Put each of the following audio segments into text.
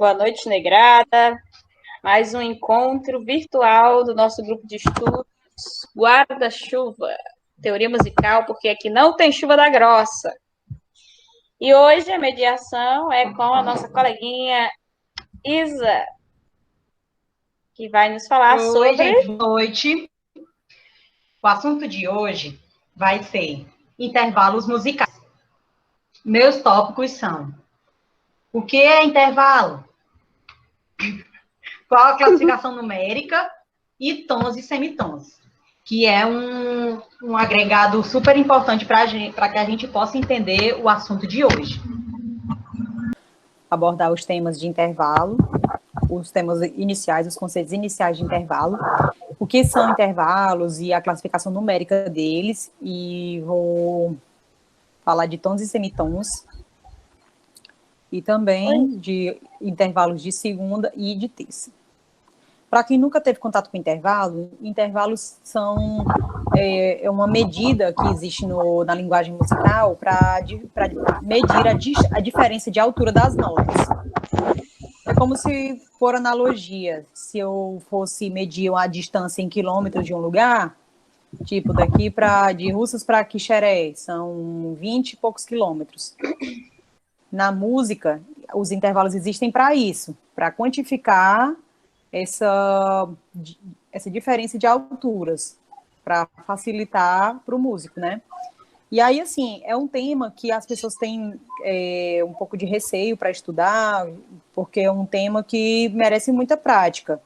Boa noite, negrada. Mais um encontro virtual do nosso grupo de estudos Guarda-Chuva, teoria musical, porque aqui não tem chuva da grossa. E hoje a mediação é com a nossa coleguinha Isa, que vai nos falar sobre... Oi, gente, boa noite. O assunto de hoje vai ser intervalos musicais. Meus tópicos são: o que é intervalo? Qual a classificação numérica? E tons e semitons, que é um agregado super importante para que a gente possa entender o assunto de hoje. Abordar os temas de intervalo, os temas iniciais, os conceitos iniciais de intervalo, o que são intervalos e a classificação numérica deles, e vou falar de tons e semitons, e também de intervalos de segunda e de terça. Para quem nunca teve contato com intervalo, intervalos são uma medida que existe na linguagem musical para medir a diferença de altura das notas. É como se, por analogia, se eu fosse medir a distância em quilômetros de um lugar, tipo daqui de Russas para Quixeré, são 20 e poucos quilômetros. Na música, os intervalos existem para isso, para quantificar essa diferença de alturas, para facilitar para o músico, né? E aí, assim, é um tema que as pessoas têm um pouco de receio para estudar, porque é um tema que merece muita prática.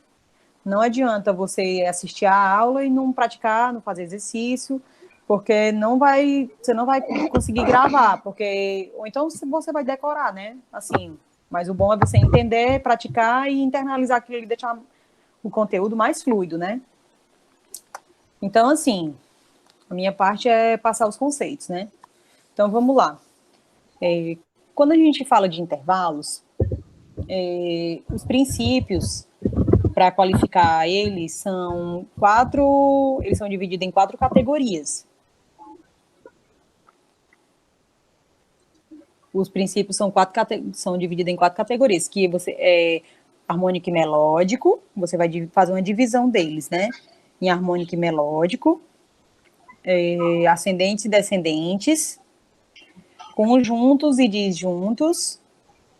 Não adianta você assistir a aula e não praticar, não fazer exercício, porque você não vai conseguir gravar, ou então você vai decorar, né? Assim, mas o bom é você entender, praticar e internalizar aquilo e deixar o conteúdo mais fluido, né? Então, assim, a minha parte é passar os conceitos, né? Então, vamos lá. Quando a gente fala de intervalos, os princípios para qualificar eles são divididos em 4 categorias. Os princípios são divididos em 4 categorias, que harmônico e melódico, você vai fazer uma divisão deles, né? Em harmônico e melódico, ascendentes e descendentes, conjuntos e disjuntos,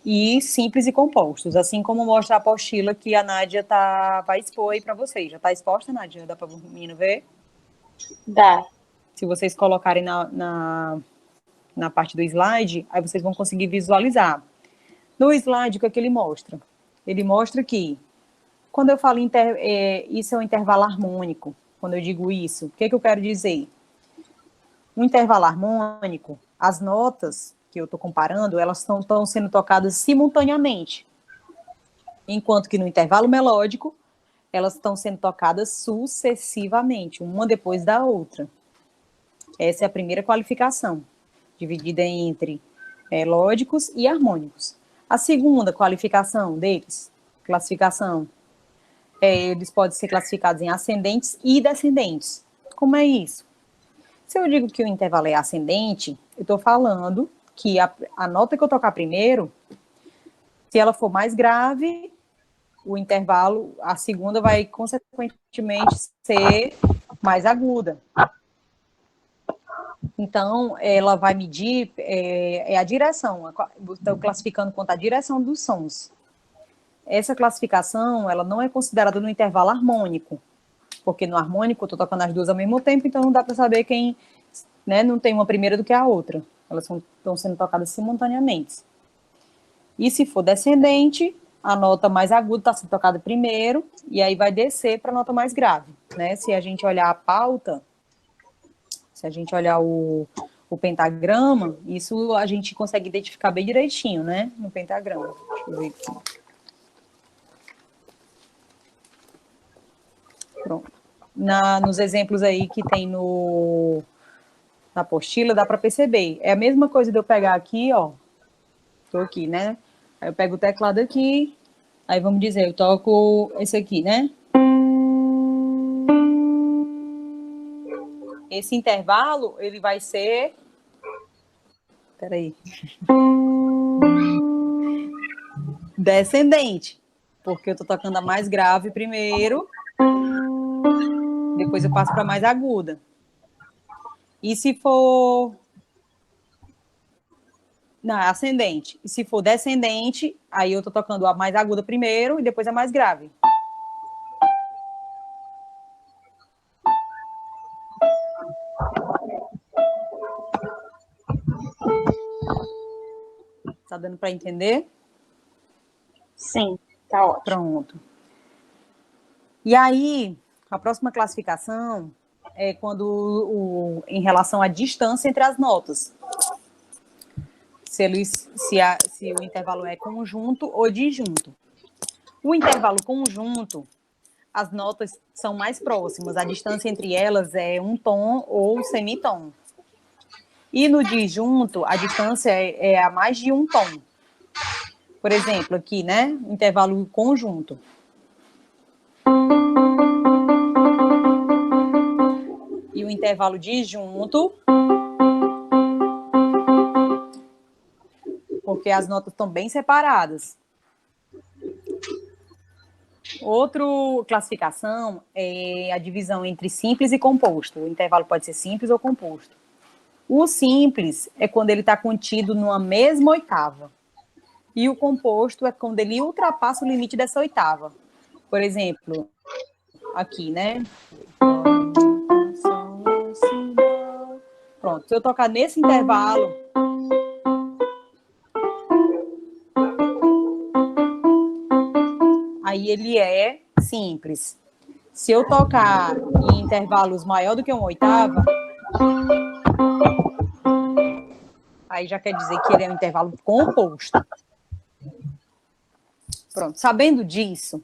e simples e compostos, assim como mostra a apostila que a Nádia vai expor aí para vocês. Já está exposta, Nádia? Dá para o menino ver? Dá. Se vocês colocarem na parte do slide, aí vocês vão conseguir visualizar. No slide, o que é que ele mostra? Ele mostra que, quando eu falo isso é um intervalo harmônico, quando eu digo isso, o que é que eu quero dizer? Um intervalo harmônico, as notas que eu estou comparando, elas estão sendo tocadas simultaneamente, enquanto que no intervalo melódico, elas estão sendo tocadas sucessivamente, uma depois da outra. Essa é a primeira qualificação, dividida entre melódicos e harmônicos. A segunda qualificação deles, classificação, eles podem ser classificados em ascendentes e descendentes. Como é isso? Se eu digo que o intervalo é ascendente, eu estou falando que a nota que eu tocar primeiro, se ela for mais grave, o intervalo, a segunda vai, consequentemente, ser mais aguda. Então, ela vai medir a direção, estou classificando quanto à direção dos sons. Essa classificação, ela não é considerada no intervalo harmônico, porque no harmônico eu estou tocando as duas ao mesmo tempo, então não dá para saber quem, né, não tem uma primeira do que a outra. Elas estão sendo tocadas simultaneamente. E se for descendente, a nota mais aguda está sendo tocada primeiro, e aí vai descer para a nota mais grave, né? Se a gente olhar a pauta, se a gente olhar o pentagrama, isso a gente consegue identificar bem direitinho, né? No pentagrama. Deixa eu ver aqui. Pronto. Nos exemplos aí que tem na apostila, dá para perceber. É a mesma coisa de eu pegar aqui, ó. Tô aqui, né? Aí eu pego o teclado aqui, aí vamos dizer, eu toco esse aqui, né? Esse intervalo, ele vai ser... Peraí. descendente, porque eu tô tocando a mais grave primeiro, depois eu passo para mais aguda. E se for não, é ascendente. E se for descendente, aí eu tô tocando a mais aguda primeiro e depois a mais grave. Tá dando para entender? Sim, tá ótimo. Pronto. E aí, a próxima classificação é quando em relação à distância entre as notas. Se o intervalo é conjunto ou disjunto. O intervalo conjunto, as notas são mais próximas, a distância entre elas é um tom ou semitom. E no disjunto, a distância é a mais de um tom. Por exemplo, aqui, né? Intervalo conjunto. E o intervalo disjunto, porque as notas estão bem separadas. Outra classificação é a divisão entre simples e composto. O intervalo pode ser simples ou composto. O simples é quando ele está contido numa mesma oitava. E o composto é quando ele ultrapassa o limite dessa oitava. Por exemplo, aqui, né? Pronto, se eu tocar nesse intervalo, aí ele é simples. Se eu tocar em intervalos maior do que uma oitava, aí já quer dizer que ele é um intervalo composto. Pronto, sabendo disso,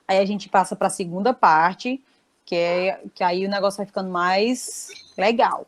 aí a gente passa para a segunda parte, que aí o negócio vai ficando mais legal.